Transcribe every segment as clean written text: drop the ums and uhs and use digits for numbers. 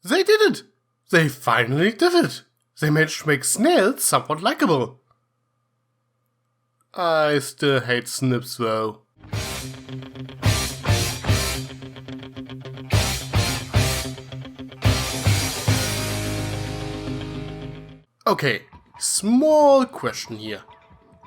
They did it! They finally did it! They managed to make Snails somewhat likable. I still hate Snips though. Okay, small question here.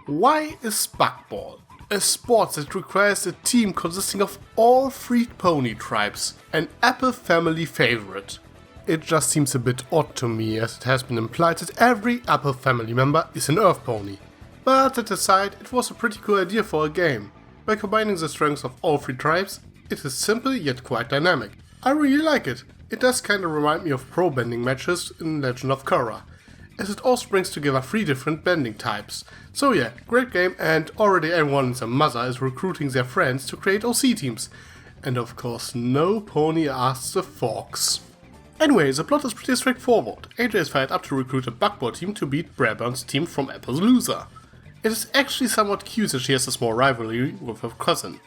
Why is Buckball, a sport that requires a team consisting of all 3 pony tribes, an Apple family favorite? It just seems a bit odd to me, as it has been implied that every Apple family member is an Earth pony. But that aside, it was a pretty cool idea for a game. By combining the strengths of all 3 tribes, it is simple yet quite dynamic. I really like it. It does kinda remind me of pro bending matches in Legend of Korra, as it also brings together 3 different bending types. So yeah, great game, and already everyone and their mother is recruiting their friends to create OC teams. And of course no pony asks the fox. Anyway, the plot is pretty straightforward. AJ is fired up to recruit a Buckball team to beat Braburn's team from Apple's loser. It is actually somewhat cute that she has a small rivalry with her cousin.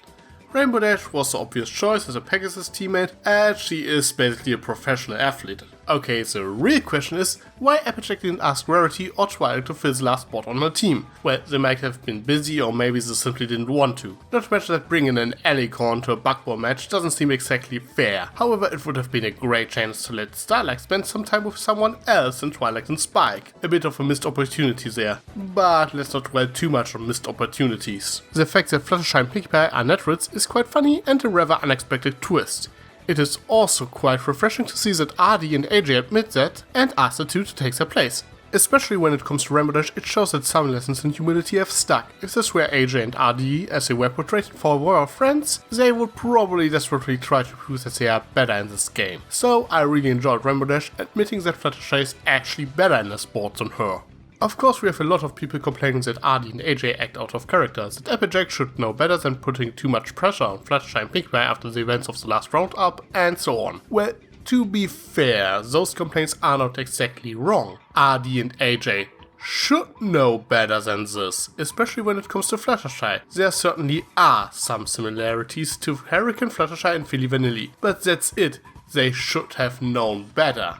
Rainbow Dash was the obvious choice as a Pegasus teammate, as she is basically a professional athlete. Okay, the real question is, why Applejack didn't ask Rarity or Twilight to fill the last spot on her team? Well, they might have been busy, or maybe they simply didn't want to. Not to mention that bringing an Alicorn to a Buckball match doesn't seem exactly fair. However, it would have been a great chance to let Starlight spend some time with someone else than Twilight and Spike. A bit of a missed opportunity there. But let's not dwell too much on missed opportunities. The fact that Fluttershy and Pinkie Pie are netrids is quite funny and a rather unexpected twist. It is also quite refreshing to see that RD and AJ admit that and ask the two to take their place. Especially when it comes to Rainbow Dash, it shows that some lessons in humility have stuck. If this were AJ and RD as they were portrayed for a war of friends, they would probably desperately try to prove that they are better in this game. So I really enjoyed Rainbow Dash admitting that Fluttershy is actually better in the sport than her. Of course, we have a lot of people complaining that RD and AJ act out of character, that Applejack should know better than putting too much pressure on Fluttershy and Pinkie Pie after the events of the last roundup, and so on. Well, to be fair, those complaints are not exactly wrong. RD and AJ should know better than this, especially when it comes to Fluttershy. There certainly are some similarities to Hurricane Fluttershy and Philly Vanilli, but that's it, they should have known better.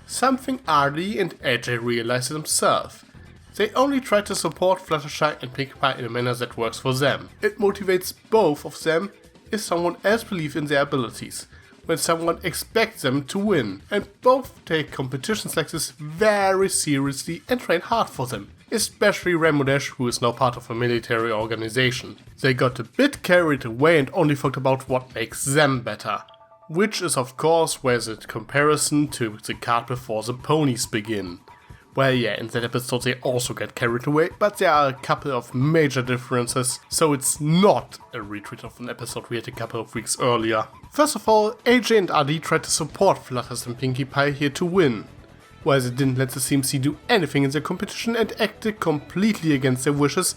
Something RD and AJ realize themselves. They only try to support Fluttershy and Pinkie Pie in a manner that works for them. It motivates both of them if someone else believes in their abilities, when someone expects them to win, and both take competitions like this very seriously and train hard for them. Especially Rainbow Dash, who is now part of a military organization. They got a bit carried away and only thought about what makes them better. Which is of course where the comparison to the cart before the ponies begin. Well yeah, in that episode they also get carried away, but there are a couple of major differences, so it's not a retreat of an episode we had a couple of weeks earlier. First of all, AJ and RD tried to support Flutters and Pinkie Pie here to win, while they didn't let the CMC do anything in their competition and acted completely against their wishes,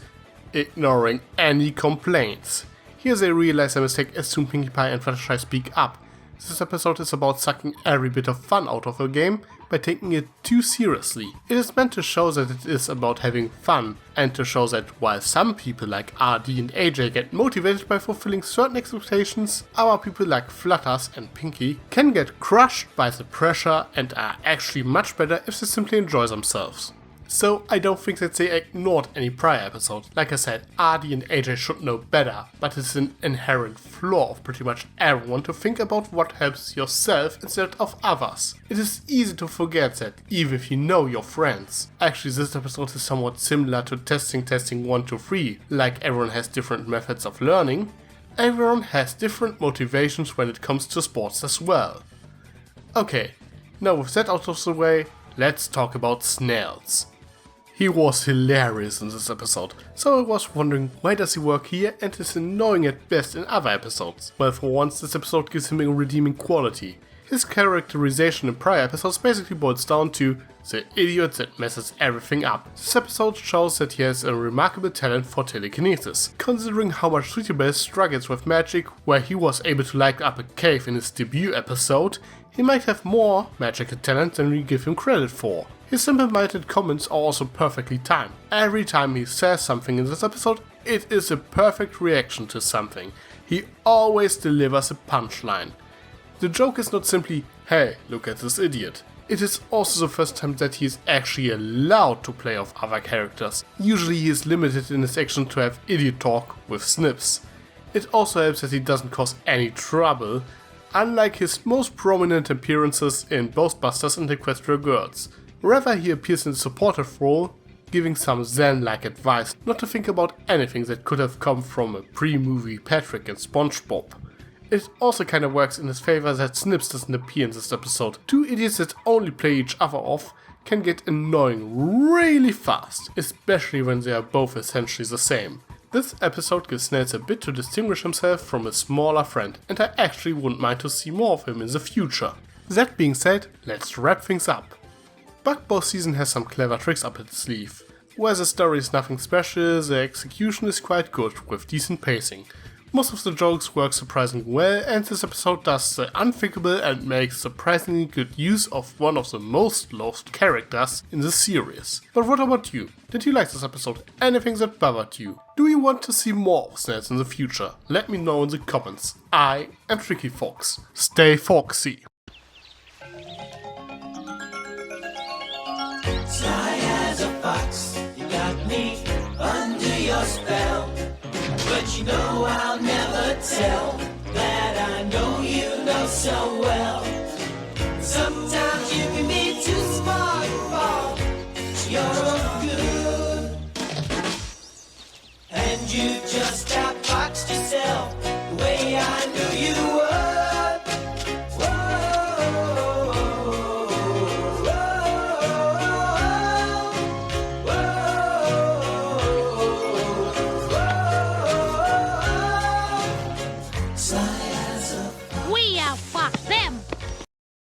ignoring any complaints. Here they realize their mistake as soon Pinkie Pie and Fluttershy speak up. This episode is about sucking every bit of fun out of a game by taking it too seriously. It is meant to show that it is about having fun, and to show that while some people like RD and AJ get motivated by fulfilling certain expectations, our people like Flutters and Pinkie can get crushed by the pressure and are actually much better if they simply enjoy themselves. So I don't think that they ignored any prior episode. Like I said, RD and AJ should know better, but it's an inherent flaw of pretty much everyone to think about what helps yourself instead of others. It is easy to forget that, even if you know your friends. Actually, this episode is somewhat similar to testing 1, 2, 3. Like everyone has different methods of learning, everyone has different motivations when it comes to sports as well. Okay, now with that out of the way, let's talk about Snails. He was hilarious in this episode, so I was wondering why does he work here and is annoying at best in other episodes. Well, for once this episode gives him a redeeming quality. His characterization in prior episodes basically boils down to the idiot that messes everything up. This episode shows that he has a remarkable talent for telekinesis. Considering how much Sweetie Belle struggles with magic, where he was able to light up a cave in his debut episode, he might have more magical talent than we give him credit for. His simple-minded comments are also perfectly timed. Every time he says something in this episode, it is a perfect reaction to something. He always delivers a punchline. The joke is not simply, hey, look at this idiot. It is also the first time that he is actually allowed to play off other characters. Usually he is limited in his action to have idiot talk with Snips. It also helps that he doesn't cause any trouble, unlike his most prominent appearances in Ghostbusters and Equestria Girls. Rather, he appears in a supportive role, giving some Zen-like advice not to think about anything that could have come from a pre-movie Patrick and SpongeBob. It also kinda works in his favor that Snips doesn't appear in this episode. Two idiots that only play each other off can get annoying really fast, especially when they are both essentially the same. This episode gives Snails a bit to distinguish himself from his smaller friend, and I actually wouldn't mind to see more of him in the future. That being said, let's wrap things up. Buckball season has some clever tricks up its sleeve. Where the story is nothing special, the execution is quite good, with decent pacing. Most of the jokes work surprisingly well, and this episode does the unthinkable and makes surprisingly good use of one of the most loved characters in the series. But what about you? Did you like this episode? Anything that bothered you? Do you want to see more of Snails in the future? Let me know in the comments. I am Tricky Fox. Stay foxy. Sly as a fox, you got me under your spell. But you know I'll never tell that I know you know so well.